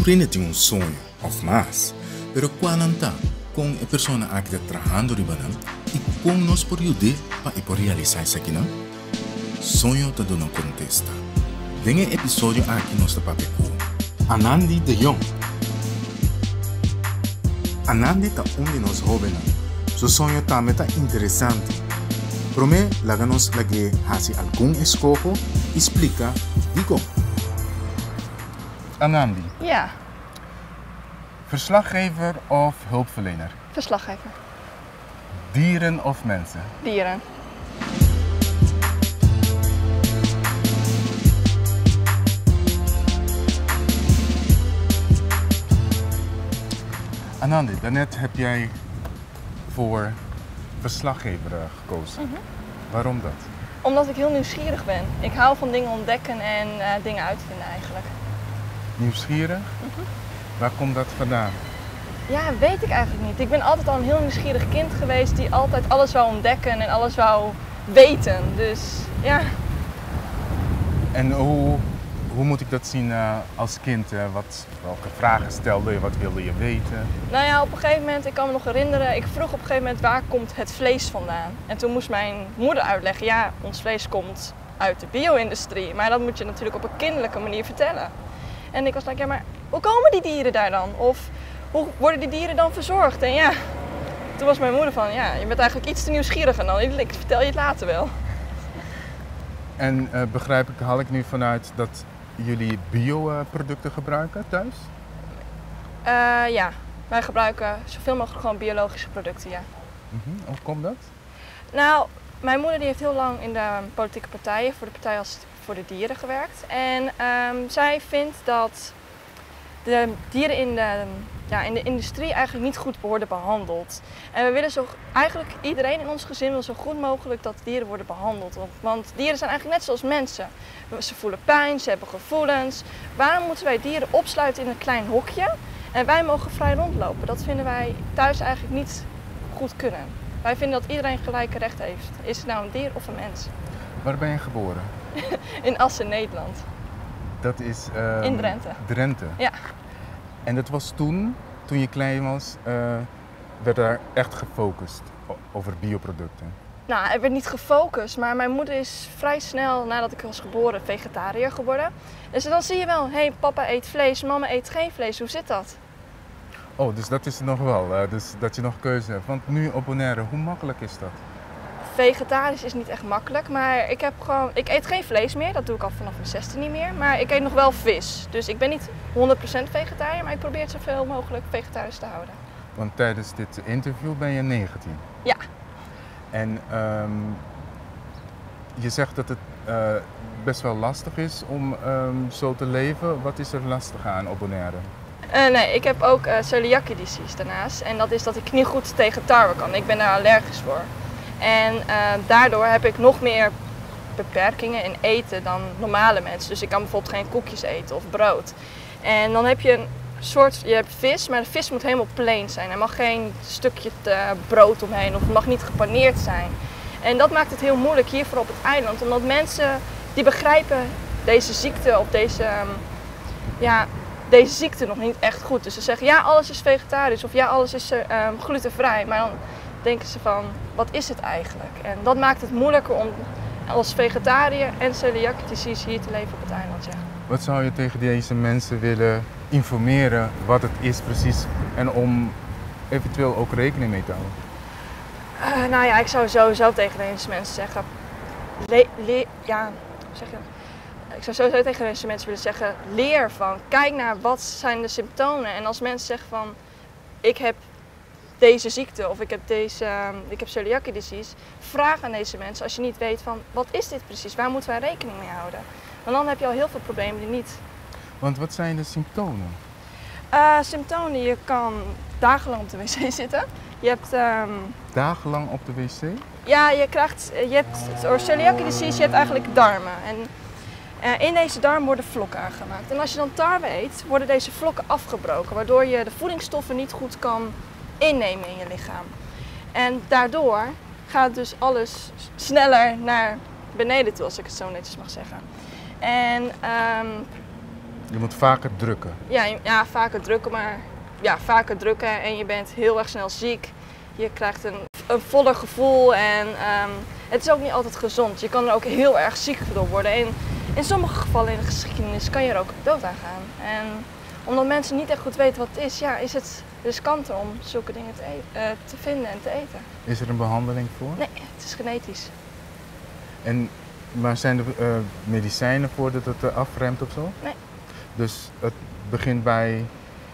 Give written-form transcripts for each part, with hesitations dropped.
Surine tem sonho, of mais, pero quando está com a pessoa que está trabalhando ribanan e com nós por ajudar para realizar isso aqui, não? Sonho te dando contesta. Dengue episódio aqui nós está com Anandi de Jong. Anandi está de nós jovens. Seu sonho também está interessante. Para mim, laga nós lagi hasi algum escopo, explica, digo. Anandi. Ja, Verslaggever of hulpverlener? verslaggever. Dieren of mensen? Dieren. Anandi, daarnet heb jij voor verslaggever gekozen. Waarom dat? Omdat ik heel nieuwsgierig ben. Ik hou van dingen ontdekken en dingen uitvinden eigenlijk. Nieuwsgierig? Waar komt dat vandaan? Ja, weet ik eigenlijk niet. Ik ben altijd al een heel nieuwsgierig kind geweest die altijd alles wou ontdekken en alles wou weten. Dus ja. En hoe moet ik dat zien als kind? Welke vragen stelde je? Wat wilde je weten? Nou ja, op een gegeven moment, ik kan me nog herinneren, ik vroeg op een gegeven moment waar komt het vlees vandaan? En toen moest mijn moeder uitleggen, ja, ons vlees komt uit de bio-industrie. Maar dat moet je natuurlijk op een kinderlijke manier vertellen. En ik was like, ja, maar hoe komen die dieren daar dan? Of hoe worden die dieren dan verzorgd? En ja, toen was mijn moeder van, ja, je bent eigenlijk iets te nieuwsgieriger dan. Ik vertel je het later wel. En haal ik nu vanuit dat jullie bioproducten gebruiken thuis? Ja, wij gebruiken zoveel mogelijk gewoon biologische producten, ja. Hoe komt dat? Nou, mijn moeder die heeft heel lang in de politieke partijen, voor de Partij als voor de Dieren gewerkt. En zij vindt dat de dieren in de industrie eigenlijk niet goed worden behandeld. En we willen eigenlijk iedereen in ons gezin wil zo goed mogelijk dat dieren worden behandeld. Want dieren zijn eigenlijk net zoals mensen. Ze voelen pijn, ze hebben gevoelens. Waarom moeten wij dieren opsluiten in een klein hokje en wij mogen vrij rondlopen? Dat vinden wij thuis eigenlijk niet goed kunnen. Wij vinden dat iedereen gelijke recht heeft. Is het nou een dier of een mens? Waar ben je geboren? In Assen, Nederland. Dat is... In Drenthe. Drenthe? Ja. En dat was toen je klein was, werd daar echt gefocust over bioproducten? Nou, er werd niet gefocust, maar mijn moeder is vrij snel nadat ik was geboren vegetariër geworden. Dus dan zie je wel, hé, papa eet vlees, mama eet geen vlees, hoe zit dat? Oh, dus dat is er nog wel, dus dat je nog keuze hebt. Want nu op Bonaire, hoe makkelijk is dat? Vegetarisch is niet echt makkelijk, maar ik eet geen vlees meer, dat doe ik al vanaf mijn 16 niet meer. Maar ik eet nog wel vis, dus ik ben niet 100% vegetariër, maar ik probeer het zoveel mogelijk vegetarisch te houden. Want tijdens dit interview ben je 19? Ja. En je zegt dat het best wel lastig is om zo te leven. Wat is er lastig aan op Bonaire? Nee, ik heb ook celiakie disease daarnaast. En dat is dat ik niet goed tegen tarwe kan. Ik ben daar allergisch voor. En daardoor heb ik nog meer beperkingen in eten dan normale mensen. Dus ik kan bijvoorbeeld geen koekjes eten of brood. En dan heb je je hebt vis, maar de vis moet helemaal plain zijn. Er mag geen stukje brood omheen of het mag niet gepaneerd zijn. En dat maakt het heel moeilijk hiervoor op het eiland. Omdat mensen die begrijpen deze ziekte of deze ziekte nog niet echt goed. Dus ze zeggen ja, alles is vegetarisch of ja, alles is glutenvrij. Maar dan denken ze van, wat is het eigenlijk? En dat maakt het moeilijker om als vegetariër en celiakie disease hier te leven op het eiland. Ja. Wat zou je tegen deze mensen willen informeren wat het is precies en om eventueel ook rekening mee te houden? Nou ja, ik zou sowieso tegen deze mensen zeggen, ik zou sowieso tegen deze mensen willen zeggen, leer van, kijk naar wat zijn de symptomen. En als mensen zeggen van, ik heb deze ziekte of ik heb celiakie disease, vraag aan deze mensen als je niet weet van, wat is dit precies, waar moeten wij rekening mee houden? Want dan heb je al heel veel problemen die niet... Want wat zijn de symptomen? Symptomen, je kan dagenlang op de wc zitten. Je hebt... Dagenlang op de wc? Ja, je hebt door celiakie disease, je hebt eigenlijk darmen. En in deze darm worden vlokken aangemaakt. En als je dan tarwe eet, worden deze vlokken afgebroken, waardoor je de voedingsstoffen niet goed kan innemen in je lichaam. En daardoor gaat dus alles sneller naar beneden toe, als ik het zo netjes mag zeggen. En Je moet vaker drukken. Ja, vaker drukken, maar ja, vaker drukken en je bent heel erg snel ziek. Je krijgt een voller gevoel en het is ook niet altijd gezond. Je kan er ook heel erg ziek door worden. En in sommige gevallen in de geschiedenis kan je er ook dood aan gaan. En omdat mensen niet echt goed weten wat het is, ja, is het riskanter om zulke dingen te vinden en te eten. Is er een behandeling voor? Nee, het is genetisch. Maar zijn er medicijnen voor dat het afremt of zo? Nee. Dus het begint bij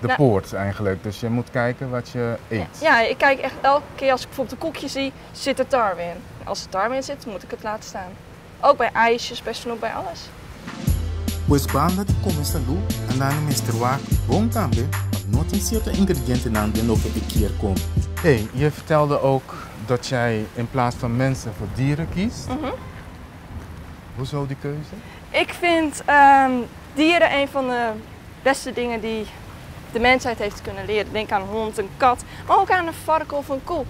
de poort eigenlijk. Dus je moet kijken wat je eet. Ja, ik kijk echt elke keer als ik bijvoorbeeld een koekje zie, zit er tarwe in. Als er tarwe in zit, moet ik het laten staan. Ook bij ijsjes, bij snoep, bij alles. Pois quando come salu, andando menstruar, bom também, not in certo ingrediënten aan den over een keer komt. Hey, je vertelde ook dat jij in plaats van mensen voor dieren kiest. Hoezo die keuze? Ik vind dieren een van de beste dingen die de mensheid heeft kunnen leren. Denk aan een hond, een kat, maar ook aan een varken of een koe.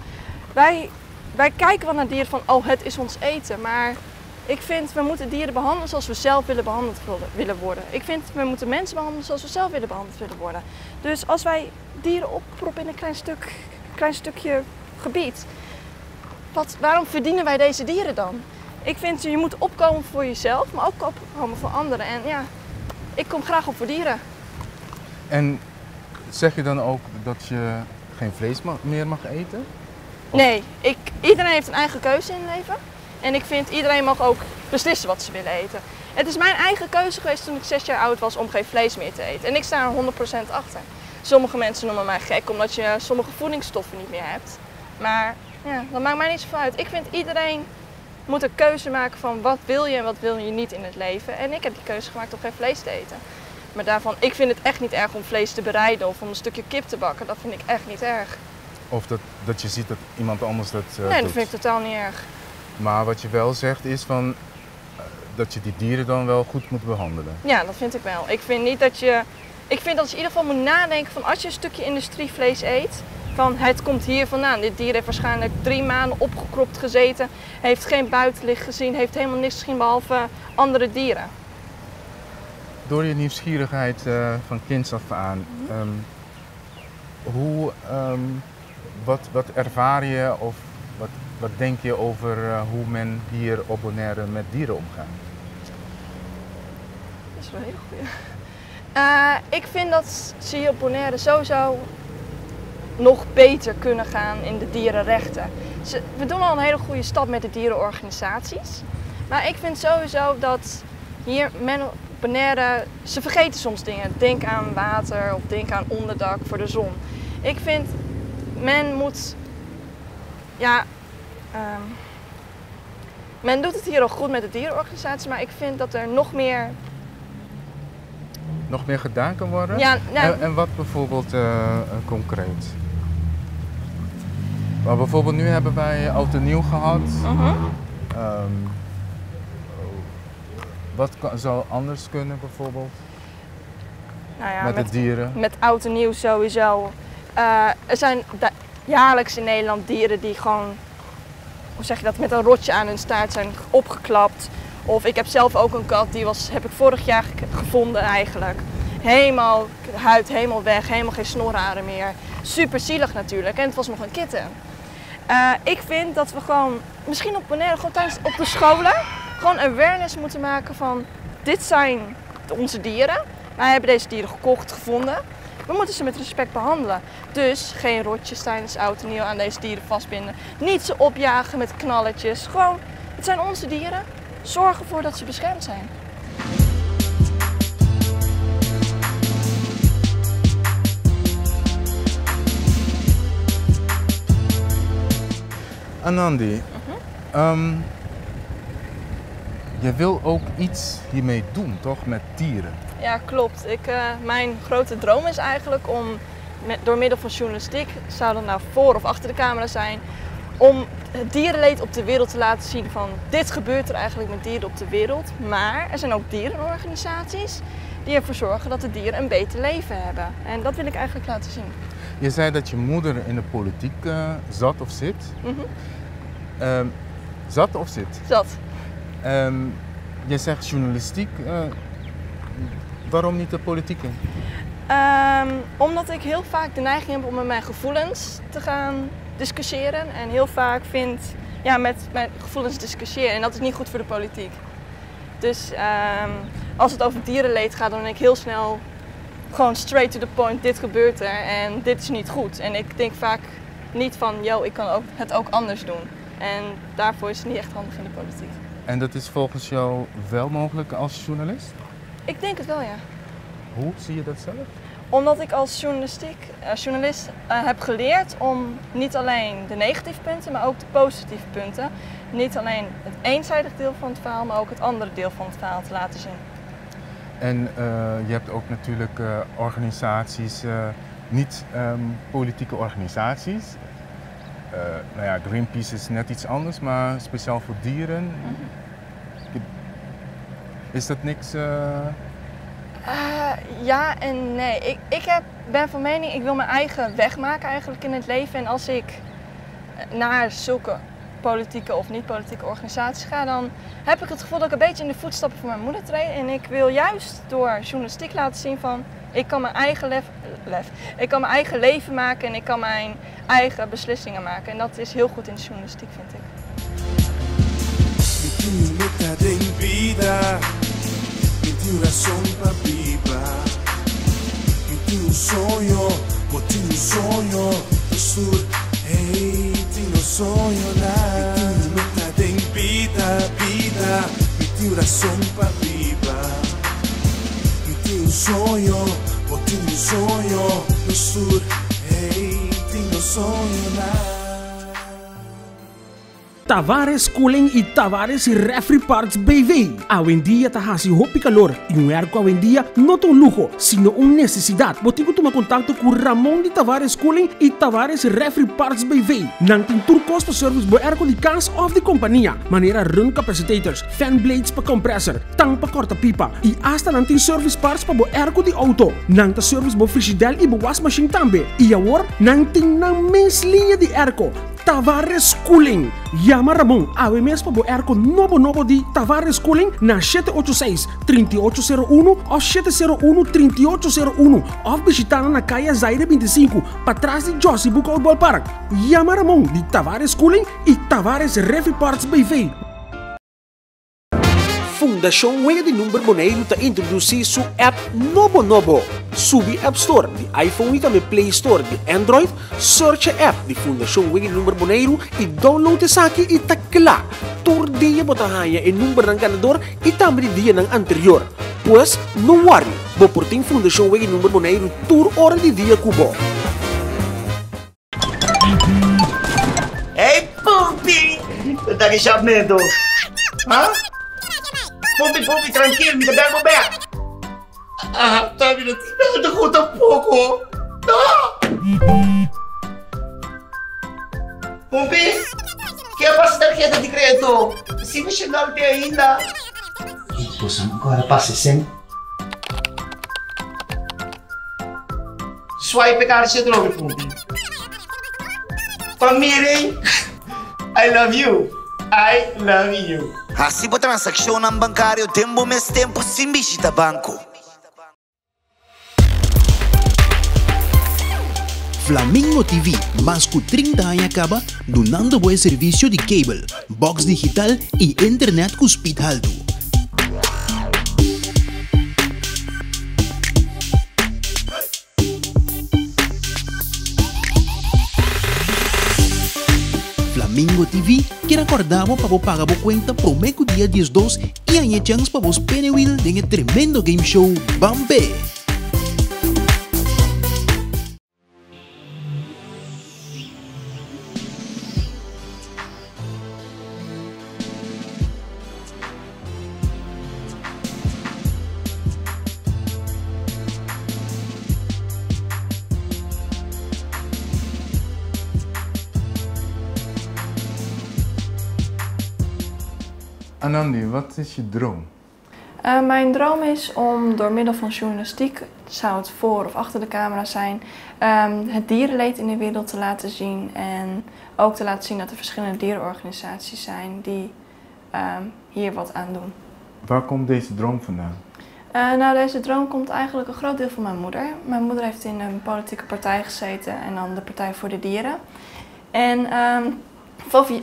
Wij kijken wel naar dieren van, oh, het is ons eten. Maar ik vind, we moeten dieren behandelen zoals we zelf willen behandeld willen worden. Ik vind, we moeten mensen behandelen zoals we zelf willen behandeld willen worden. Dus als wij dieren opproppen in een klein stukje gebied, waarom verdienen wij deze dieren dan? Ik vind, je moet opkomen voor jezelf, maar ook opkomen voor anderen. En ja, ik kom graag op voor dieren. En zeg je dan ook dat je geen vlees meer mag eten? Of? Nee, iedereen heeft een eigen keuze in het leven. En ik vind, iedereen mag ook beslissen wat ze willen eten. Het is mijn eigen keuze geweest toen ik 6 jaar oud was om geen vlees meer te eten. En ik sta er 100% achter. Sommige mensen noemen mij gek omdat je sommige voedingsstoffen niet meer hebt. Maar ja, dat maakt mij niet zoveel uit. Ik vind, iedereen moet een keuze maken van wat wil je en wat wil je niet in het leven. En ik heb die keuze gemaakt om geen vlees te eten. Maar daarvan, ik vind het echt niet erg om vlees te bereiden of om een stukje kip te bakken. Dat vind ik echt niet erg. Of dat je ziet dat iemand anders dat nee, dat doet. vind ik totaal niet erg. Maar wat je wel zegt is van, dat je die dieren dan wel goed moet behandelen. Ja, dat vind ik wel. Ik vind niet dat je... Ik vind dat je in ieder geval moet nadenken van als je een stukje industrievlees eet, van het komt hier vandaan. Dit dier heeft waarschijnlijk 3 maanden opgekropt gezeten, heeft geen buitenlicht gezien, heeft helemaal niks gezien behalve andere dieren. Door je nieuwsgierigheid van kinds af aan, wat ervaar je of wat denk je over hoe men hier op Bonaire met dieren omgaat? Dat is wel een hele goeie. Ik vind dat ze hier op Bonaire sowieso nog beter kunnen gaan in de dierenrechten. We doen al een hele goede stap met de dierenorganisaties. Maar ik vind sowieso dat hier men op Bonaire, ze vergeten soms dingen. Denk aan water of denk aan onderdak voor de zon. Ik vind, men moet, ja, men doet het hier al goed met de dierenorganisaties, maar ik vind dat er nog meer gedaan kan worden? Ja, nou, en wat bijvoorbeeld concreet? Maar bijvoorbeeld nu hebben wij Oud en Nieuw gehad. Wat zou anders kunnen bijvoorbeeld? Nou ja, met de dieren? Met Oud en Nieuw sowieso. Er zijn jaarlijks in Nederland dieren die gewoon, hoe zeg je dat, met een rotje aan hun staart zijn opgeklapt. Of ik heb zelf ook een kat, die heb ik vorig jaar gevonden eigenlijk. Helemaal huid, helemaal weg, helemaal geen snorharen meer. Super zielig natuurlijk en het was nog een kitten. Ik vind dat we gewoon, misschien op Bonaire, gewoon thuis op de scholen, gewoon awareness moeten maken van dit zijn onze dieren. Wij hebben deze dieren gekocht, gevonden. We moeten ze met respect behandelen. Dus geen rotjes tijdens Oud en Nieuw aan deze dieren vastbinden. Niet ze opjagen met knalletjes. Gewoon, het zijn onze dieren. Zorg ervoor dat ze beschermd zijn. Anandi, je wil ook iets hiermee doen, toch? Met dieren? Ja, klopt. Mijn grote droom is eigenlijk om door middel van journalistiek, zou dat nou voor of achter de camera zijn, om het dierenleed op de wereld te laten zien van dit gebeurt er eigenlijk met dieren op de wereld. Maar er zijn ook dierenorganisaties die ervoor zorgen dat de dieren een beter leven hebben. En dat wil ik eigenlijk laten zien. Je zei dat je moeder in de politiek zat of zit. Zat of zit? Zat. Je zegt journalistiek. Waarom niet de politiek in? Omdat ik heel vaak de neiging heb om met mijn gevoelens te gaan discussiëren. En heel vaak vind, ja, met mijn gevoelens discussiëren. En dat is niet goed voor de politiek. Dus als het over dierenleed gaat, dan ben ik heel snel gewoon straight to the point. Dit gebeurt er en dit is niet goed. En ik denk vaak niet van, yo, ik kan het ook anders doen. En daarvoor is het niet echt handig in de politiek. En dat is volgens jou wel mogelijk als journalist? Ik denk het wel, ja. Hoe zie je dat zelf? Omdat ik als journalist heb geleerd om niet alleen de negatieve punten, maar ook de positieve punten. Niet alleen het eenzijdig deel van het verhaal, maar ook het andere deel van het verhaal te laten zien. En je hebt ook natuurlijk organisaties, niet politieke organisaties. Nou ja, Greenpeace is net iets anders, maar speciaal voor dieren. Is dat niks? Ja en nee. Ik ben van mening, ik wil mijn eigen weg maken eigenlijk in het leven. En als ik naar zulke politieke of niet-politieke organisaties ga, dan heb ik het gevoel dat ik een beetje in de voetstappen van mijn moeder treed. En ik wil juist door journalistiek laten zien van, ik kan mijn eigen ik kan mijn eigen leven maken en ik kan mijn eigen beslissingen maken. En dat is heel goed in de journalistiek, vind ik. Tavares Cooling e Tavares Refri Parts BV. Awendia tahasi hopi calor e erco awendia not un lujo, sino una necesidad. Botigo toma contacto con Ramon de Tavares Cooling e Tavares Refri Parts BV. Nantin tour costo service bo erco de kans of de compañía. Manera run capacitors, fan blades pa compressor, tang pa korta pipa. E hasta nantin service parts pa bo erco de auto. Nanta service bo frigidel e bo wash machine tambe. E agora nantin na mes linha de erco. Tavares Cooling. Llama Ramon AWMS para erco novo de Tavares Cooling na 786-3801 of 701-3801 of visitando na calle Zaire 25 para trás de Josie Book Outball Park. Llama Ramon de Tavares Cooling e Tavares Refri Parts BV. Fundação Wega de Número Boneiro está introduzindo sua app Nobo. Subi App Store de iPhone e também Play Store de Android. Search a app de Fundação Wega de Número Boneiro e download essa aqui e tá lá. Tour dia botahanha e número ng ganador e também dia ng anterior. Pois, não worry, bo por tem Fundação Wega de Número Boneiro tour hora de dia cubo. Hey, Pupi! Tu tá aqui medo? Hã? Pupi, tranquilo, me dá uma beca. Ah, tá me dando conta pouco. Pupi, que é a tarjeta de crédito? Se me chegar até ainda. Poxa, agora passa sempre. Swipe card siya droga, Pupi. Família, I love you. I love you. Assim por transação bancário, tempo mais tempo sem visita banco. Flamingo TV, mais com 30 anos acaba, donando bom serviço de cable, box digital e internet com speed alto. Flamingo TV que acordava para pagar a conta pro meio dia 12 e a chance para vos penewil de tremendo game show Bambe. Anandi, wat is je droom? Mijn droom is om door middel van journalistiek, zou het voor of achter de camera zijn, het dierenleed in de wereld te laten zien. En ook te laten zien dat er verschillende dierenorganisaties zijn die hier wat aan doen. Waar komt deze droom vandaan? Nou, deze droom komt eigenlijk een groot deel van mijn moeder. Mijn moeder heeft in een politieke partij gezeten en dan de Partij voor de Dieren. En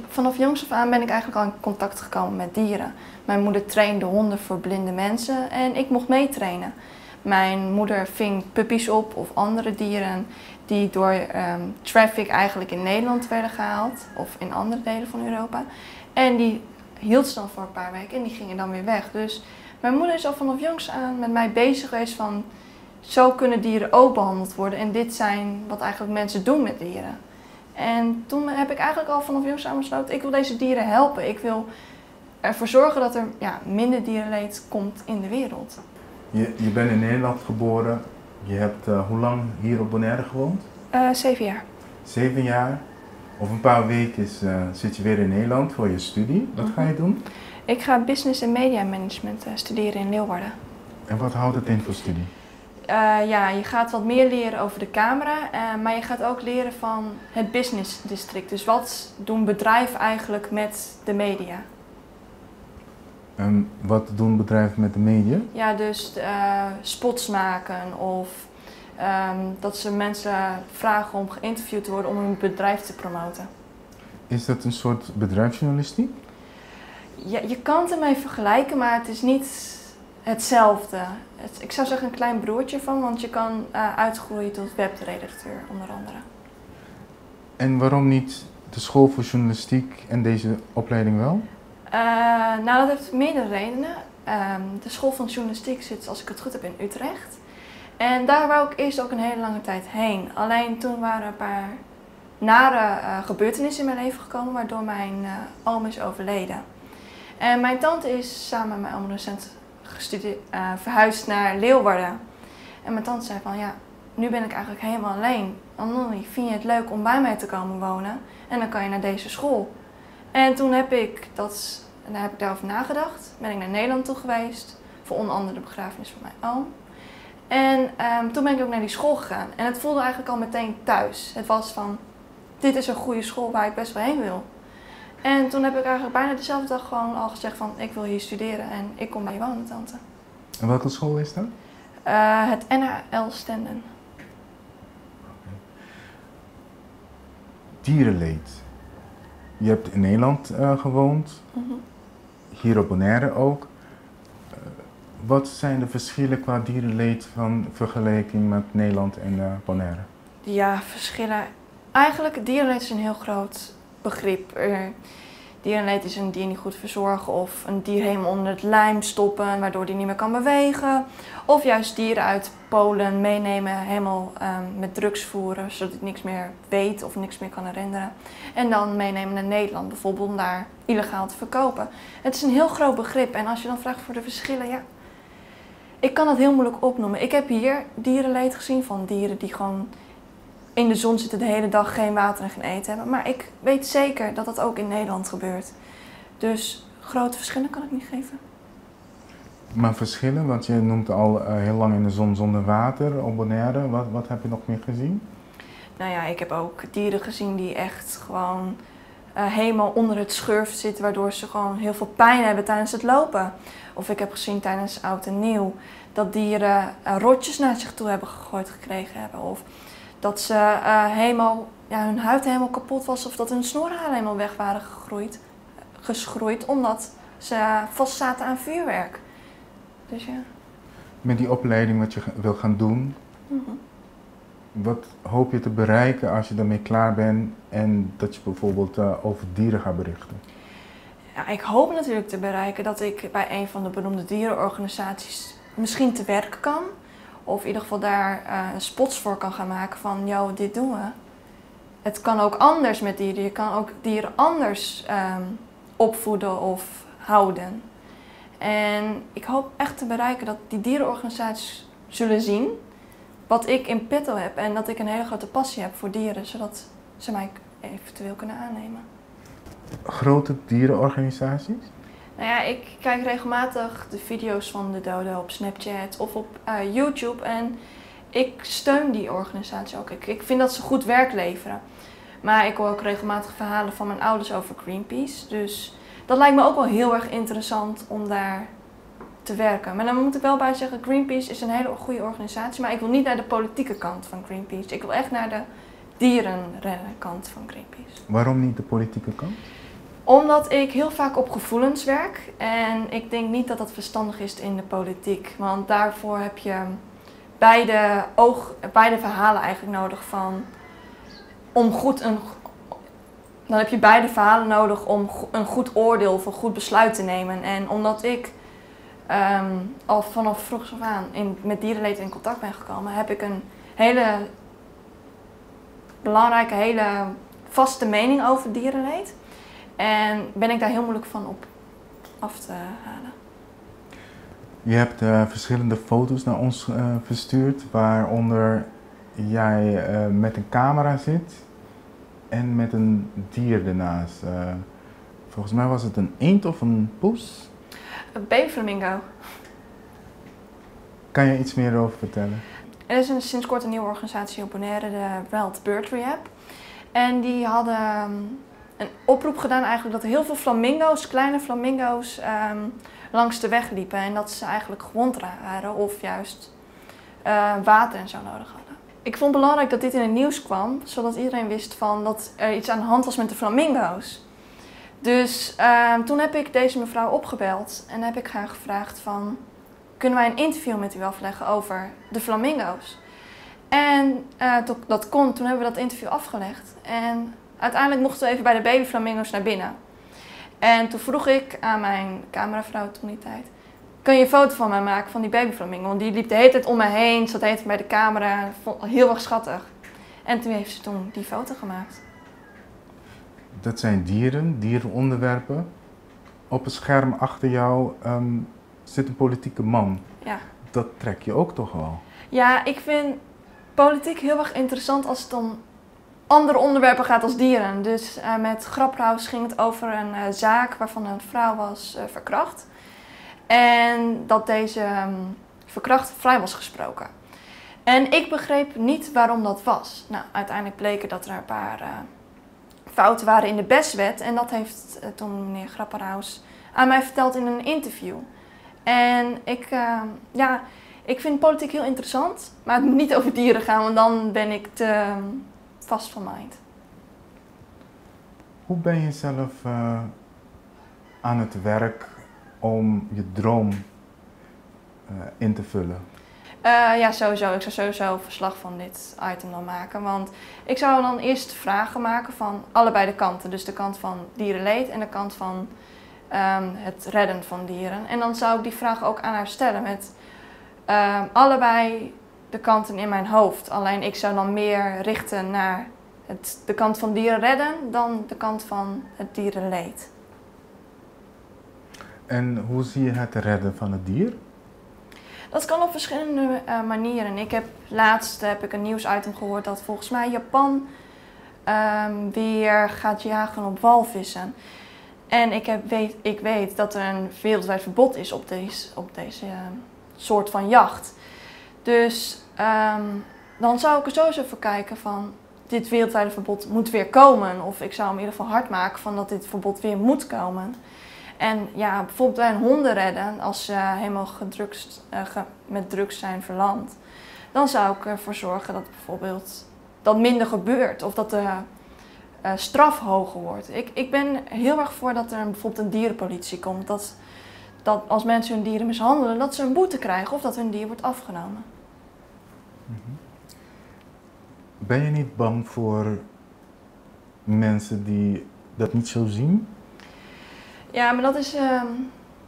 vanaf jongs af aan ben ik eigenlijk al in contact gekomen met dieren. Mijn moeder trainde honden voor blinde mensen en ik mocht meetrainen. Mijn moeder ving puppies op of andere dieren die door traffic eigenlijk in Nederland werden gehaald of in andere delen van Europa. En die hield ze dan voor een paar weken en die gingen dan weer weg. Dus mijn moeder is al vanaf jongs aan met mij bezig geweest van zo kunnen dieren ook behandeld worden en dit zijn wat eigenlijk mensen doen met dieren. En toen heb ik eigenlijk al vanaf jongs aan besloten, ik wil deze dieren helpen. Ik wil ervoor zorgen dat er minder dierenleed komt in de wereld. Je bent in Nederland geboren. Je hebt hoe lang hier op Bonaire gewoond? 7 jaar. 7 jaar. Over een paar weken zit je weer in Nederland voor je studie. Wat ga je doen? Ik ga Business en Media Management studeren in Leeuwarden. En wat houdt het in voor studie? Je gaat wat meer leren over de camera, maar je gaat ook leren van het business district. Dus wat doen bedrijven eigenlijk met de media? En wat doen bedrijven met de media? Ja, dus spots maken of dat ze mensen vragen om geïnterviewd te worden om hun bedrijf te promoten. Is dat een soort bedrijfsjournalistiek? Ja, je kan het ermee vergelijken, maar het is niet hetzelfde. Ik zou zeggen een klein broertje van, want je kan uitgroeien tot webredacteur onder andere. En waarom niet de school voor journalistiek en deze opleiding wel? Nou, dat heeft meerdere redenen. De school van journalistiek zit, als ik het goed heb, in Utrecht. En daar wou ik eerst ook een hele lange tijd heen. Alleen toen waren een paar nare gebeurtenissen in mijn leven gekomen, waardoor mijn oom is overleden. En mijn tante is samen met mijn oom recent verhuisd naar Leeuwarden. En mijn tante zei van, ja, nu ben ik eigenlijk helemaal alleen. Anneli, vind je het leuk om bij mij te komen wonen? En dan kan je naar deze school. En toen heb ik daarover nagedacht. Ben ik naar Nederland toe geweest. Voor onder andere de begrafenis van mijn oom. En toen ben ik ook naar die school gegaan. En het voelde eigenlijk al meteen thuis. Het was van, dit is een goede school waar ik best wel heen wil. En toen heb ik eigenlijk bijna dezelfde dag gewoon al gezegd van, ik wil hier studeren en ik kom bij je wonen, tante. En welke school is dat? Het NHL Stenden. Dierenleed. Je hebt in Nederland gewoond, hier op Bonaire ook. Wat zijn de verschillen qua dierenleed van vergelijking met Nederland en Bonaire? Ja, verschillen. Eigenlijk, dierenleed is een heel groot begrip. Dierenleed is een dier niet goed verzorgen of een dier helemaal onder het lijm stoppen waardoor die niet meer kan bewegen. Of juist dieren uit Polen meenemen, helemaal met drugs voeren zodat het niks meer weet of niks meer kan herinneren. En dan meenemen naar Nederland bijvoorbeeld om daar illegaal te verkopen. Het is een heel groot begrip en als je dan vraagt voor de verschillen, ja, ik kan dat heel moeilijk opnoemen. Ik heb hier dierenleed gezien van dieren die gewoon in de zon zitten de hele dag, geen water en geen eten hebben. Maar ik weet zeker dat dat ook in Nederland gebeurt. Dus grote verschillen kan ik niet geven. Maar verschillen, want je noemt al heel lang in de zon zonder water op Bonaire. Wat heb je nog meer gezien? Nou ja, ik heb ook dieren gezien die echt gewoon helemaal onder het schurft zitten, waardoor ze gewoon heel veel pijn hebben tijdens het lopen. Of ik heb gezien tijdens oud en nieuw dat dieren rotjes naar zich toe hebben gegooid gekregen hebben. Of dat ze hun huid helemaal kapot was of dat hun snorharen helemaal weg waren geschroeid omdat ze vast zaten aan vuurwerk. Dus ja. Met die opleiding wat je wil gaan doen, wat hoop je te bereiken als je daarmee klaar bent en dat je bijvoorbeeld over dieren gaat berichten? Ja, ik hoop natuurlijk te bereiken dat ik bij een van de beroemde dierenorganisaties misschien te werk kan. Of in ieder geval daar spots voor kan gaan maken van, yo, dit doen we. Het kan ook anders met dieren. Je kan ook dieren anders opvoeden of houden. En ik hoop echt te bereiken dat die dierenorganisaties zullen zien wat ik in petto heb. En dat ik een hele grote passie heb voor dieren, zodat ze mij eventueel kunnen aannemen. Grote dierenorganisaties? Nou ja, ik kijk regelmatig de video's van de dodo op Snapchat of op YouTube en ik steun die organisatie ook. Ik vind dat ze goed werk leveren. Maar ik hoor ook regelmatig verhalen van mijn ouders over Greenpeace. Dus dat lijkt me ook wel heel erg interessant om daar te werken. Maar dan moet ik wel bij zeggen, Greenpeace is een hele goede organisatie, maar ik wil niet naar de politieke kant van Greenpeace. Ik wil echt naar de dierenreddenkant van Greenpeace. Waarom niet de politieke kant? Omdat ik heel vaak op gevoelens werk en ik denk niet dat dat verstandig is in de politiek. Want daarvoor heb je beide verhalen eigenlijk nodig dan heb je beide verhalen nodig om een goed oordeel of een goed besluit te nemen. En omdat ik al vanaf vroeg af aan met dierenleed in contact ben gekomen, heb ik een hele belangrijke, hele vaste mening over dierenleed. En ben ik daar heel moeilijk van op af te halen. Je hebt verschillende foto's naar ons verstuurd, waaronder jij met een camera zit en met een dier ernaast. Volgens mij was het een eend of een poes? Een babyflamingo. Kan je iets meer over vertellen? Er is sinds kort een nieuwe organisatie op Bonaire, de Wild Bird Rehab. En die hadden een oproep gedaan eigenlijk dat er heel veel flamingo's, kleine flamingo's, langs de weg liepen. En dat ze eigenlijk gewond waren of juist water en zo nodig hadden. Ik vond het belangrijk dat dit in het nieuws kwam, zodat iedereen wist dat er iets aan de hand was met de flamingo's. Dus toen heb ik deze mevrouw opgebeld en heb ik haar gevraagd van, kunnen wij een interview met u afleggen over de flamingo's? En dat kon, toen hebben we dat interview afgelegd. En uiteindelijk mochten we even bij de babyflamingo's naar binnen. En toen vroeg ik aan mijn cameravrouw toen die tijd, kun je een foto van mij maken van die babyflamingo? Want die liep de hele tijd om me heen, zat de hele tijd bij de camera, vond het heel erg schattig. En toen heeft ze toen die foto gemaakt. Dat zijn dierenonderwerpen. Op het scherm achter jou zit een politieke man. Ja. Dat trek je ook toch wel? Ja, ik vind politiek heel erg interessant als het om andere onderwerpen gaat als dieren. Dus met Grapperhaus ging het over een zaak waarvan een vrouw was verkracht. En dat deze verkracht vrij was gesproken. En ik begreep niet waarom dat was. Nou, uiteindelijk bleken dat er een paar fouten waren in de BES-wet. En dat heeft toen meneer Grapperhaus aan mij verteld in een interview. En ik vind politiek heel interessant, maar het moet niet over dieren gaan, want dan ben ik te vast van mind. Hoe ben je zelf aan het werk om je droom in te vullen? Ja, sowieso. Ik zou sowieso verslag van dit item dan maken. Want ik zou dan eerst vragen maken van allebei de kanten. Dus de kant van dierenleed en de kant van het redden van dieren. En dan zou ik die vraag ook aan haar stellen met allebei de kanten in mijn hoofd. Alleen ik zou dan meer richten naar de kant van dieren redden dan de kant van het dierenleed. En hoe zie je het redden van het dier? Dat kan op verschillende manieren. Laatst heb ik een nieuwsitem gehoord dat volgens mij Japan weer gaat jagen op walvissen. En ik weet dat er een wereldwijd verbod is op deze soort van jacht. Dus dan zou ik er sowieso voor kijken van dit wereldwijde verbod moet weer komen. Of ik zou in ieder geval hard maken van dat dit verbod weer moet komen. En ja, bijvoorbeeld bij een honden redden, als ze helemaal met drugs zijn verlamd, dan zou ik ervoor zorgen dat bijvoorbeeld dat minder gebeurt of dat de straf hoger wordt. Ik ben heel erg voor dat er bijvoorbeeld een dierenpolitie komt, dat als mensen hun dieren mishandelen, dat ze een boete krijgen of dat hun dier wordt afgenomen. Ben je niet bang voor mensen die dat niet zo zien? Ja, maar dat is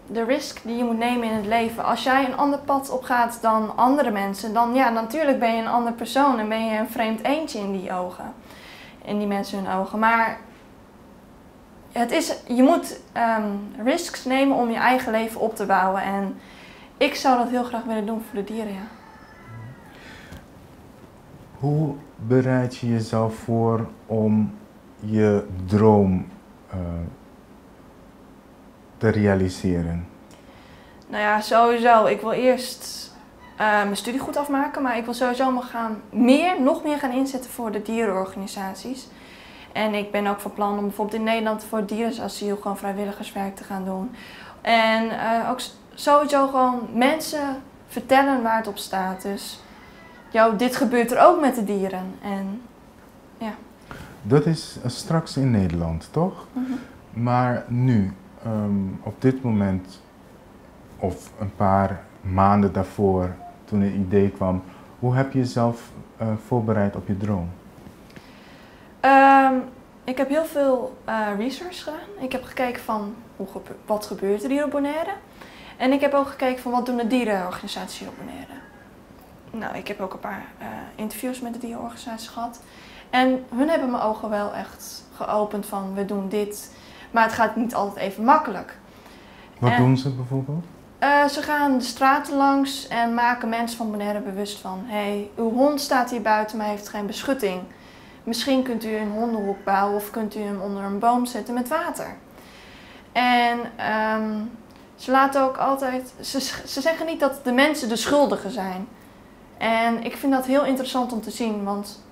de risk die je moet nemen in het leven. Als jij een ander pad op gaat dan andere mensen, dan ja, natuurlijk ben je een ander persoon en ben je een vreemd eendje in die ogen. In die mensen hun ogen. Maar je moet risks nemen om je eigen leven op te bouwen. En ik zou dat heel graag willen doen voor de dieren, ja. Hoe bereid je jezelf voor om je droom te realiseren? Nou ja, sowieso. Ik wil eerst mijn studie goed afmaken, maar ik wil sowieso nog meer gaan inzetten voor de dierenorganisaties. En ik ben ook van plan om bijvoorbeeld in Nederland voor het dierenasiel gewoon vrijwilligerswerk te gaan doen. En ook sowieso gewoon mensen vertellen waar het op staat. Dus dit gebeurt er ook met de dieren. En ja. Dat is straks in Nederland, toch? Maar nu, op dit moment, of een paar maanden daarvoor, toen het idee kwam, hoe heb je jezelf voorbereid op je droom? Ik heb heel veel research gedaan. Ik heb gekeken van wat gebeurt er hier op Bonaire. En ik heb ook gekeken van wat doen de dierenorganisaties hier op Bonaire. Nou, ik heb ook een paar interviews met de dierenorganisaties gehad. En hun hebben mijn ogen wel echt geopend van we doen dit. Maar het gaat niet altijd even makkelijk. Wat doen ze bijvoorbeeld? Ze gaan de straten langs en maken mensen van Bonaire bewust van hey, uw hond staat hier buiten, maar heeft geen beschutting. Misschien kunt u een hondenhok bouwen of kunt u hem onder een boom zetten met water. En ze laten ook altijd, ze zeggen niet dat de mensen de schuldigen zijn. En ik vind dat heel interessant om te zien, want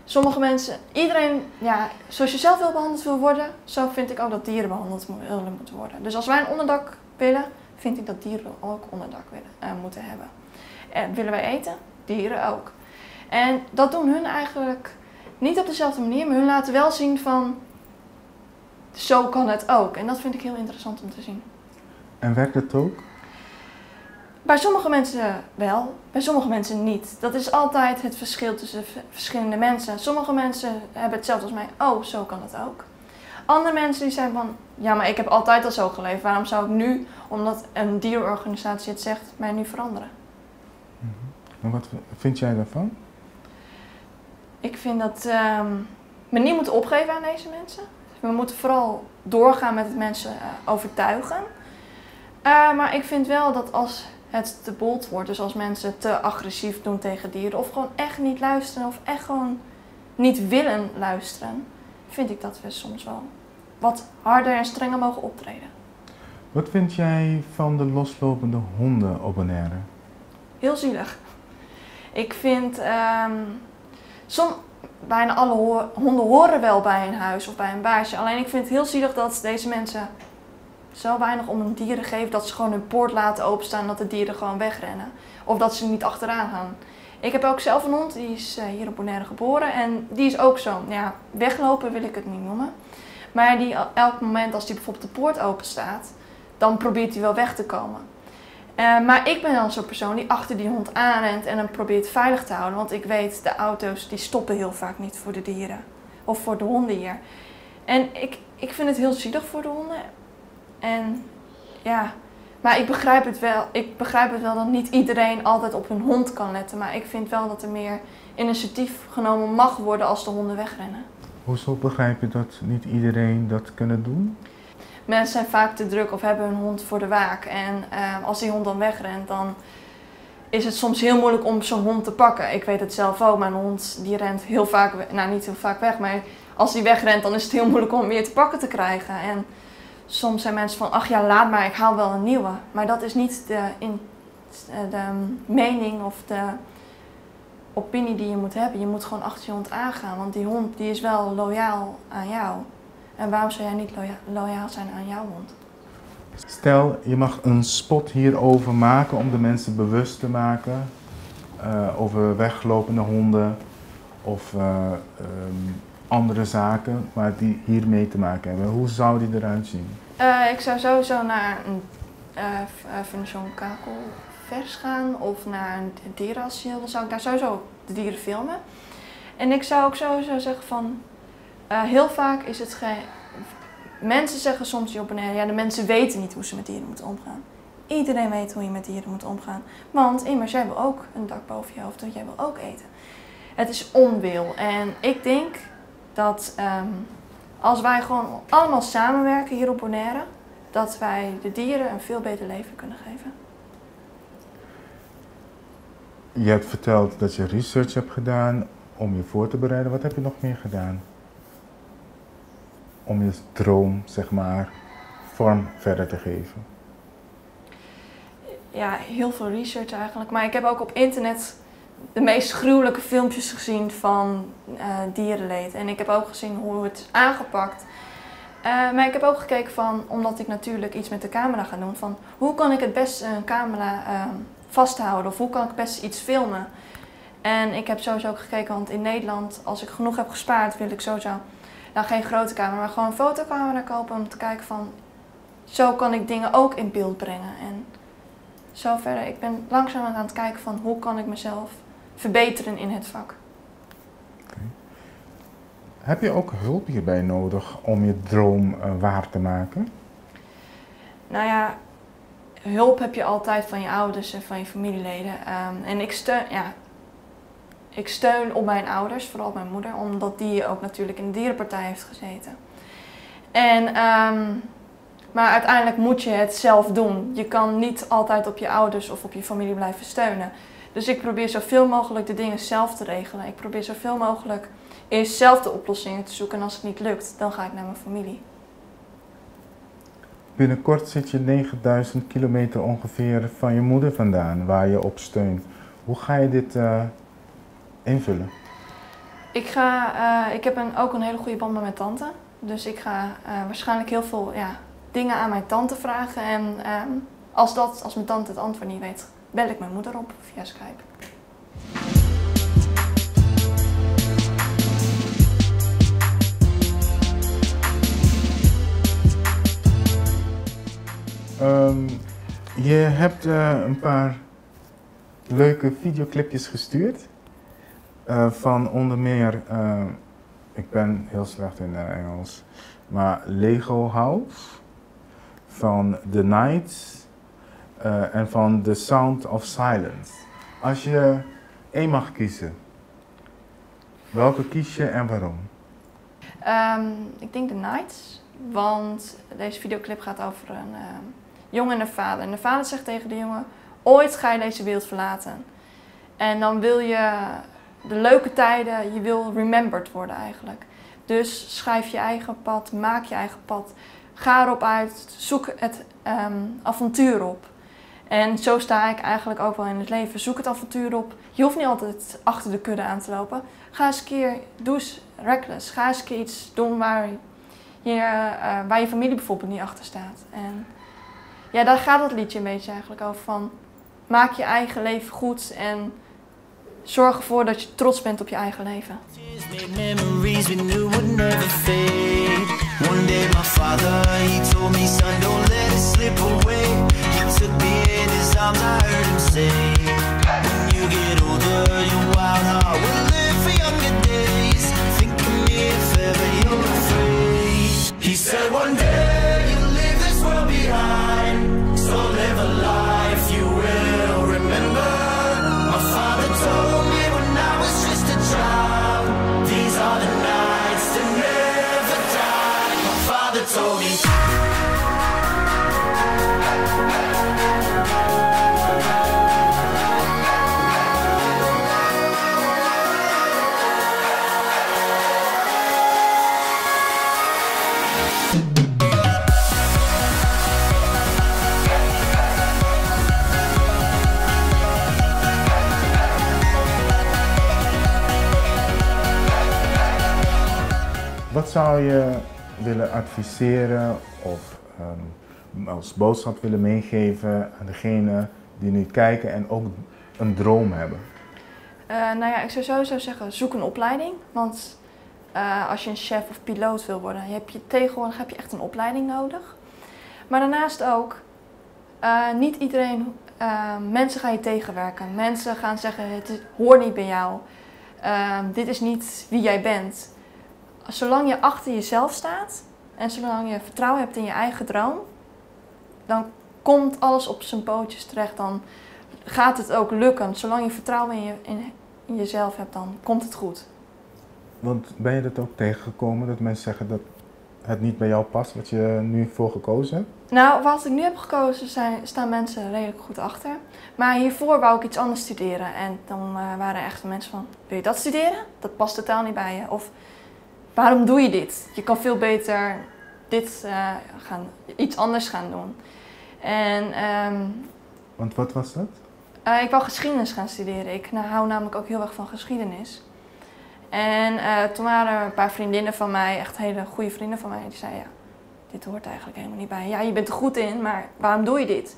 sommige mensen, iedereen, ja, zoals je zelf behandeld wil worden, zo vind ik ook dat dieren behandeld moeten worden. Dus als wij een onderdak willen, vind ik dat dieren ook onderdak moeten hebben. Willen wij eten? Dieren ook. En dat doen hun eigenlijk niet op dezelfde manier, maar hun laten wel zien van zo kan het ook. En dat vind ik heel interessant om te zien. En werkt het ook? Bij sommige mensen wel, bij sommige mensen niet. Dat is altijd het verschil tussen verschillende mensen. Sommige mensen hebben hetzelfde als mij, oh zo kan het ook. Andere mensen die zeggen van, ja maar ik heb altijd al zo geleefd, waarom zou ik nu, omdat een dierenorganisatie het zegt, mij nu veranderen? En wat vind jij daarvan? Ik vind dat we niet moeten opgeven aan deze mensen. We moeten vooral doorgaan met het mensen overtuigen. Maar ik vind wel dat als het te bold wordt, dus als mensen te agressief doen tegen dieren, of gewoon echt niet luisteren, of echt gewoon niet willen luisteren, vind ik dat we soms wel wat harder en strenger mogen optreden. Wat vind jij van de loslopende honden op Bonaire? Heel zielig. Ik vind, bijna alle honden horen wel bij een huis of bij een baasje. Alleen ik vind het heel zielig dat deze mensen zo weinig om hun dieren geven dat ze gewoon hun poort laten openstaan en dat de dieren gewoon wegrennen. Of dat ze niet achteraan gaan. Ik heb ook zelf een hond, die is hier op Bonaire geboren en die is ook zo. Ja, weglopen wil ik het niet noemen. Maar die elk moment als die bijvoorbeeld de poort open staat, dan probeert hij wel weg te komen. Maar ik ben dan zo'n persoon die achter die hond aanrent en hem probeert veilig te houden. Want ik weet, de auto's die stoppen heel vaak niet voor de dieren. Of voor de honden hier. En ik vind het heel zielig voor de honden. En ja, maar ik begrijp het wel. Ik begrijp het wel dat niet iedereen altijd op hun hond kan letten. Maar ik vind wel dat er meer initiatief genomen mag worden als de honden wegrennen. Hoezo begrijp je dat niet iedereen dat kunnen doen? Mensen zijn vaak te druk of hebben hun hond voor de waak. En als die hond dan wegrent, dan is het soms heel moeilijk om zo'n hond te pakken. Ik weet het zelf ook, mijn hond die rent heel vaak, nou niet heel vaak weg, maar als die wegrent dan is het heel moeilijk om hem weer te pakken te krijgen. En soms zijn mensen van, ach ja laat maar, ik haal wel een nieuwe. Maar dat is niet de mening of de opinie die je moet hebben. Je moet gewoon achter je hond aangaan, want die hond die is wel loyaal aan jou. En waarom zou jij niet loyaal zijn aan jouw hond? Stel, je mag een spot hierover maken om de mensen bewust te maken over weglopende honden of andere zaken maar die hiermee te maken hebben. Hoe zou die eruit zien? Ik zou sowieso naar een Fundación Kakelvers gaan of naar een dierenasiel. Dan zou ik daar sowieso de dieren filmen. En ik zou ook sowieso zeggen van, heel vaak is het mensen zeggen soms hier op Bonaire, ja de mensen weten niet hoe ze met dieren moeten omgaan. Iedereen weet hoe je met dieren moet omgaan. Want immers, jij wil ook een dak boven je hoofd, jij wil ook eten. Het is onwil. En ik denk dat als wij gewoon allemaal samenwerken hier op Bonaire, dat wij de dieren een veel beter leven kunnen geven. Je hebt verteld dat je research hebt gedaan om je voor te bereiden. Wat heb je nog meer gedaan? Om je droom, zeg maar, vorm verder te geven? Ja, heel veel research eigenlijk. Maar ik heb ook op internet de meest gruwelijke filmpjes gezien van dierenleed. En ik heb ook gezien hoe het is aangepakt. Maar ik heb ook gekeken van, omdat ik natuurlijk iets met de camera ga doen, van hoe kan ik het best een camera vasthouden of hoe kan ik het best iets filmen. En ik heb sowieso ook gekeken, want in Nederland, als ik genoeg heb gespaard, wil ik sowieso nou, geen grote camera, maar gewoon een fotocamera kopen om te kijken van, zo kan ik dingen ook in beeld brengen. En zo verder, ik ben langzaam aan het kijken van hoe kan ik mezelf verbeteren in het vak. Okay. Heb je ook hulp hierbij nodig om je droom waar te maken? Nou ja, hulp heb je altijd van je ouders en van je familieleden. En ik steun op mijn ouders, vooral mijn moeder, omdat die ook natuurlijk in de dierenpartij heeft gezeten. En, maar uiteindelijk moet je het zelf doen. Je kan niet altijd op je ouders of op je familie blijven steunen. Dus ik probeer zoveel mogelijk de dingen zelf te regelen. Ik probeer zoveel mogelijk eerst zelf de oplossingen te zoeken. En als het niet lukt, dan ga ik naar mijn familie. Binnenkort zit je 9000 kilometer ongeveer van je moeder vandaan, waar je op steunt. Hoe ga je dit invullen? Ik heb ook een hele goede band met mijn tante. Dus ik ga waarschijnlijk heel veel dingen aan mijn tante vragen. En als mijn tante het antwoord niet weet, bel ik mijn moeder op via Skype. Je hebt een paar leuke videoclipjes gestuurd. Van onder meer, ik ben heel slecht in Engels, maar Lego House, van The Nights en van The Sound of Silence. Als je één mag kiezen, welke kies je en waarom? Ik denk The Nights, want deze videoclip gaat over een jongen en een vader. En de vader zegt tegen de jongen, ooit ga je deze wereld verlaten. En dan wil je de leuke tijden, je wil remembered worden eigenlijk. Dus schrijf je eigen pad, maak je eigen pad. Ga erop uit, zoek het avontuur op. En zo sta ik eigenlijk ook wel in het leven. Zoek het avontuur op. Je hoeft niet altijd achter de kudde aan te lopen. Ga eens een keer, doe eens reckless. Ga eens een keer iets doen waar je familie bijvoorbeeld niet achter staat. En ja, daar gaat het liedje een beetje eigenlijk over van. Maak je eigen leven goed en zorg ervoor dat je trots bent op je eigen leven. Wat zou je willen adviseren of als boodschap willen meegeven aan degenen die nu kijken en ook een droom hebben? Nou ja, ik zou sowieso zeggen, zoek een opleiding. Want als je een chef of piloot wil worden, tegenwoordig heb je echt een opleiding nodig. Maar daarnaast ook, niet iedereen, mensen gaan je tegenwerken. Mensen gaan zeggen, het hoort niet bij jou. Dit is niet wie jij bent. Zolang je achter jezelf staat en zolang je vertrouwen hebt in je eigen droom, dan komt alles op zijn pootjes terecht. Dan gaat het ook lukken. Zolang je vertrouwen in jezelf hebt, dan komt het goed. Want ben je dat ook tegengekomen, dat mensen zeggen dat het niet bij jou past, wat je nu voor gekozen hebt? Nou, wat ik nu heb gekozen staan mensen redelijk goed achter. Maar hiervoor wou ik iets anders studeren. En dan waren er echt mensen van, wil je dat studeren? Dat past totaal niet bij je. Of, waarom doe je dit? Je kan veel beter iets anders gaan doen. En, want wat was dat? Ik wou geschiedenis gaan studeren. Ik hou namelijk ook heel erg van geschiedenis. En toen waren er een paar vriendinnen van mij, echt hele goede vrienden van mij, die zeiden ja, dit hoort eigenlijk helemaal niet bij. Ja, je bent er goed in, maar waarom doe je dit?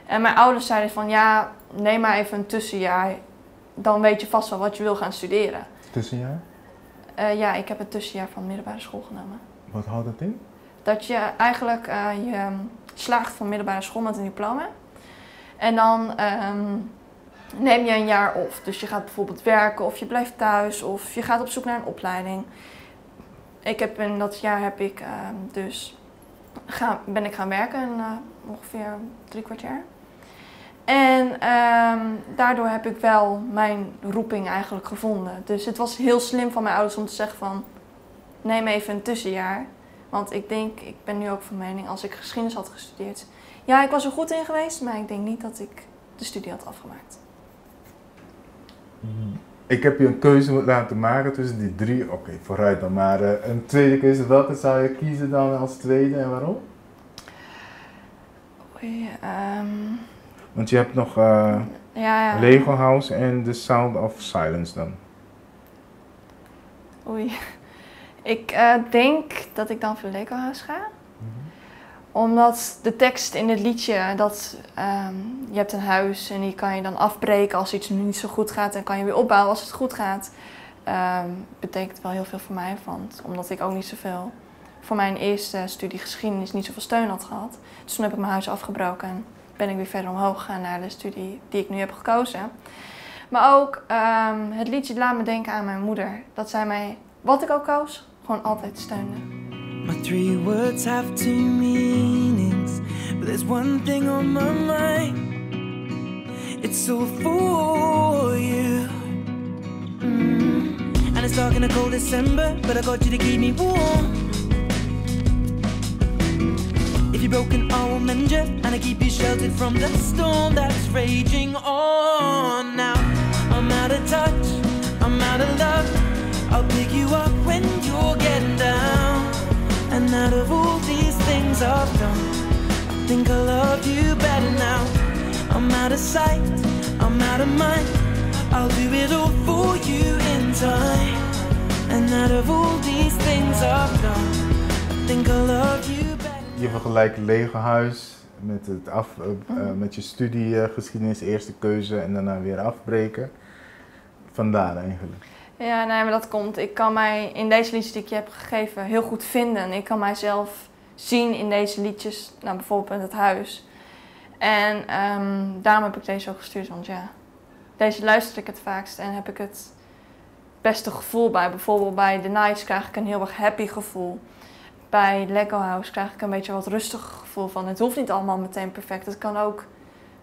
En mijn ouders zeiden van, ja, neem maar even een tussenjaar. Dan weet je vast wel wat je wil gaan studeren. Tussenjaar? Ja, ik heb een tussenjaar van middelbare school genomen. Wat houdt dat in? Dat je eigenlijk je slaagt van middelbare school met een diploma. En dan neem je een jaar off. Dus je gaat bijvoorbeeld werken of je blijft thuis of je gaat op zoek naar een opleiding. In dat jaar ben ik gaan werken, ongeveer 3/4 jaar. En daardoor heb ik wel mijn roeping eigenlijk gevonden. Dus het was heel slim van mijn ouders om te zeggen van, neem even een tussenjaar. Want ik ben nu ook van mening, als ik geschiedenis had gestudeerd. Ja, ik was er goed in geweest, maar ik denk niet dat ik de studie had afgemaakt. Ik heb je een keuze laten maken tussen die 3. Oké, vooruit dan. Maar een tweede keuze, welke zou je kiezen dan als tweede en waarom? Oei, Want je hebt nog ja. Lego House en The Sound of Silence dan. Oei. Ik denk dat ik dan voor Lego House ga. Omdat de tekst in het liedje, je hebt een huis en die kan je dan afbreken als iets niet zo goed gaat en kan je weer opbouwen als het goed gaat. Betekent wel heel veel voor mij, omdat ik ook niet zoveel voor mijn eerste studie geschiedenis niet zoveel steun had gehad. Dus toen heb ik mijn huis afgebroken en ben ik weer verder omhoog gegaan naar de studie die ik nu heb gekozen. Maar ook het liedje laat me denken aan mijn moeder. Dat zij mij, wat ik ook koos, gewoon altijd steunde. My 3 words have 2 meanings, but there's one thing on my mind. It's all for you. And it's dark in a cold December, but I got you to keep me warm. If you're broken, I will mend you, and I keep you sheltered from the storm that's raging on. Now I'm out of touch, I'm out of love. I'll pick you up when you're getting down. And out of all these things I've done, I think I love you better now. I'm out of sight, I'm out of mind. I'll do it all for you in time. And out of all these things I've done, I think I love you better. Je vergelijkt Lego Huis met, met je studie geschiedenis, eerste keuze en daarna weer afbreken. Vandaar eigenlijk. Ja, nee, maar dat komt. Ik kan mij in deze liedjes die ik je heb gegeven heel goed vinden. Ik kan mijzelf zien in deze liedjes, nou, bijvoorbeeld Het Huis. En daarom heb ik deze ook gestuurd, want ja, deze luister ik het vaakst en heb ik het beste gevoel bij. Bijvoorbeeld bij The Nights krijg ik een heel erg happy gevoel. Bij Lego House krijg ik een beetje wat rustiger gevoel van. Het hoeft niet allemaal meteen perfect, het kan ook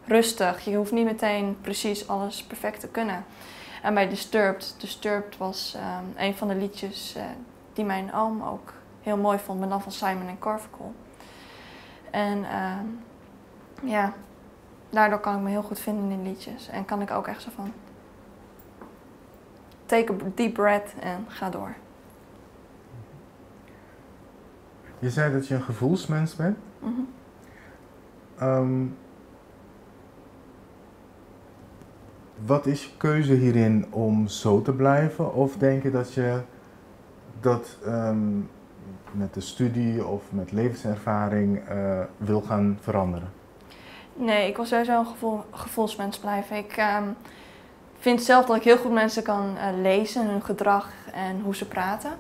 rustig. Je hoeft niet meteen precies alles perfect te kunnen. En bij Disturbed was een van de liedjes die mijn oom ook heel mooi vond, maar dan van Simon & Garfunkel. En ja, daardoor kan ik me heel goed vinden in liedjes. En kan ik ook echt zo van, take a deep breath en ga door. Je zei dat je een gevoelsmens bent. Wat is je keuze hierin om zo te blijven? Of denk je dat je dat met de studie of met levenservaring wil gaan veranderen? Nee, ik wil sowieso een gevoelsmens blijven. Ik vind zelf dat ik heel goed mensen kan lezen, hun gedrag en hoe ze praten.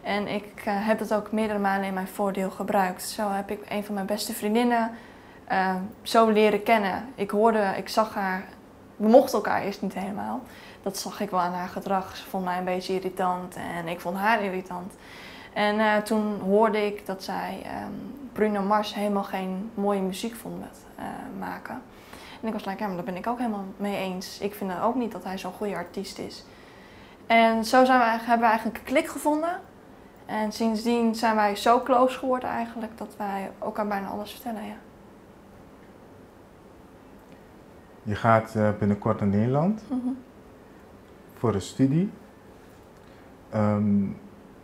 En ik heb dat ook meerdere malen in mijn voordeel gebruikt. Zo heb ik een van mijn beste vriendinnen zo leren kennen. Ik zag haar. We mochten elkaar eerst niet helemaal. Dat zag ik wel aan haar gedrag. Ze vond mij een beetje irritant en ik vond haar irritant. En toen hoorde ik dat zij Bruno Mars helemaal geen mooie muziek vond maken. En ik was like, ja, maar daar ben ik ook helemaal mee eens. Ik vind ook niet dat hij zo'n goede artiest is. En zo hebben we eigenlijk een klik gevonden. En sindsdien zijn wij zo close geworden eigenlijk dat wij elkaar bijna alles vertellen, ja. Je gaat binnenkort naar Nederland voor een studie.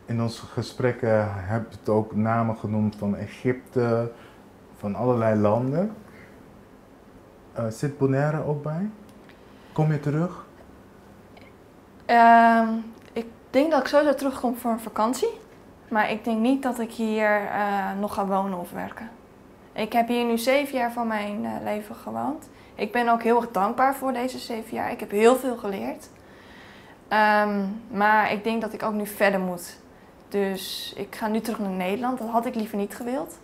In onze gesprekken heb je het ook namen genoemd van Egypte, van allerlei landen. Zit Bonaire ook bij? Kom je terug? Ik denk dat ik sowieso terugkom voor een vakantie. Maar ik denk niet dat ik hier nog ga wonen of werken. Ik heb hier nu 7 jaar van mijn leven gewoond. Ik ben ook heel erg dankbaar voor deze 7 jaar. Ik heb heel veel geleerd. Maar ik denk dat ik ook nu verder moet. Dus ik ga nu terug naar Nederland. Dat had ik liever niet gewild.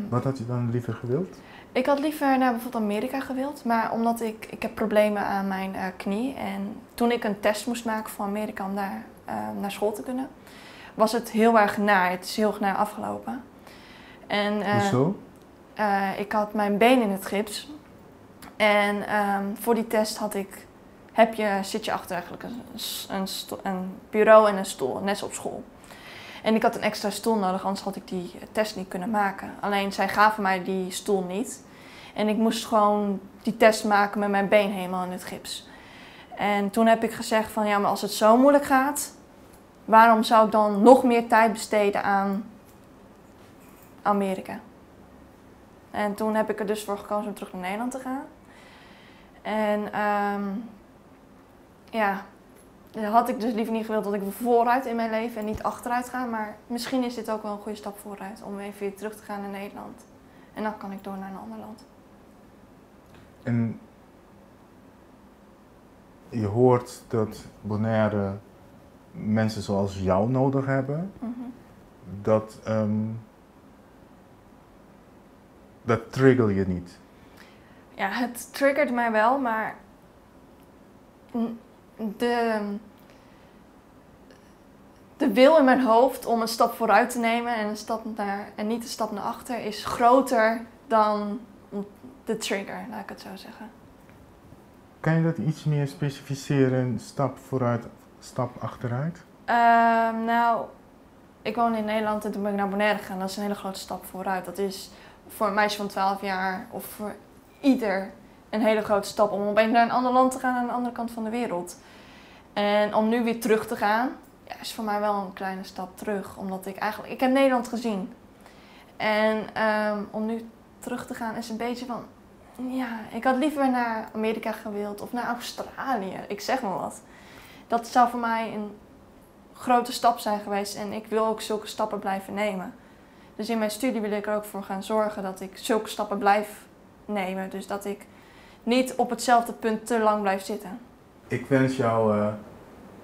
Wat had je dan liever gewild? Ik had liever naar bijvoorbeeld Amerika gewild. Maar omdat ik heb problemen aan mijn knie. En toen ik een test moest maken voor Amerika om daar naar school te kunnen, was het heel erg naar. Het is heel erg naar afgelopen. En, Hoezo? Ik had mijn been in het gips. En voor die test zit je achter eigenlijk een bureau en een stoel, net zoals op school. En ik had een extra stoel nodig, anders had ik die test niet kunnen maken. Alleen zij gaven mij die stoel niet. En ik moest gewoon die test maken met mijn been helemaal in het gips. En toen heb ik gezegd van ja, maar als het zo moeilijk gaat, waarom zou ik dan nog meer tijd besteden aan Amerika? En toen heb ik er dus voor gekozen om terug naar Nederland te gaan. En ja, dan had ik dus liever niet gewild dat ik vooruit in mijn leven en niet achteruit ga. Maar misschien is dit ook wel een goede stap vooruit om even weer terug te gaan naar Nederland. En dan kan ik door naar een ander land. En je hoort dat Bonaire mensen zoals jou nodig hebben. Dat trigger je niet. Ja, het triggert mij wel, maar de wil in mijn hoofd om een stap vooruit te nemen en niet een stap naar achter is groter dan de trigger, laat ik het zo zeggen. Kan je dat iets meer specificeren, stap vooruit, stap achteruit? Nou, ik woon in Nederland en toen ben ik naar Bonaire gegaan. Dat is een hele grote stap vooruit. Dat is voor een meisje van 12 jaar of voor ieder een hele grote stap om opeens naar een ander land te gaan, aan de andere kant van de wereld. En om nu weer terug te gaan, ja, is voor mij wel een kleine stap terug. Omdat ik heb Nederland gezien. En om nu terug te gaan is een beetje van, ja, ik had liever naar Amerika gewild of naar Australië. Ik zeg maar wat. Dat zou voor mij een grote stap zijn geweest en ik wil ook zulke stappen blijven nemen. Dus in mijn studie wil ik er ook voor gaan zorgen dat ik zulke stappen blijf nemen. Dus dat ik niet op hetzelfde punt te lang blijf zitten. Ik wens jou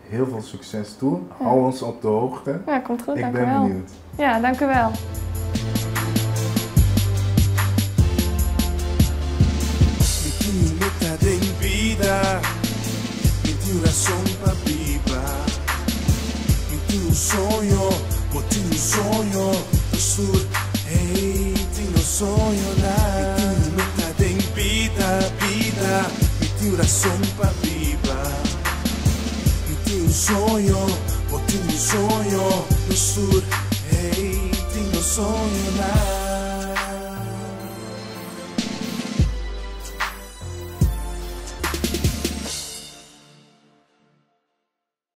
heel veel succes toe. Hou ons op de hoogte. Ja, komt goed. Ik ben benieuwd. Ja, dank u wel. Sonho, botinho sonho do sur. Hey, tinha sonho na. Meta tem vida, me tinha oração pra viva. Me tinha sonho, botinho sonho do sur. Hey, tinha sonho na.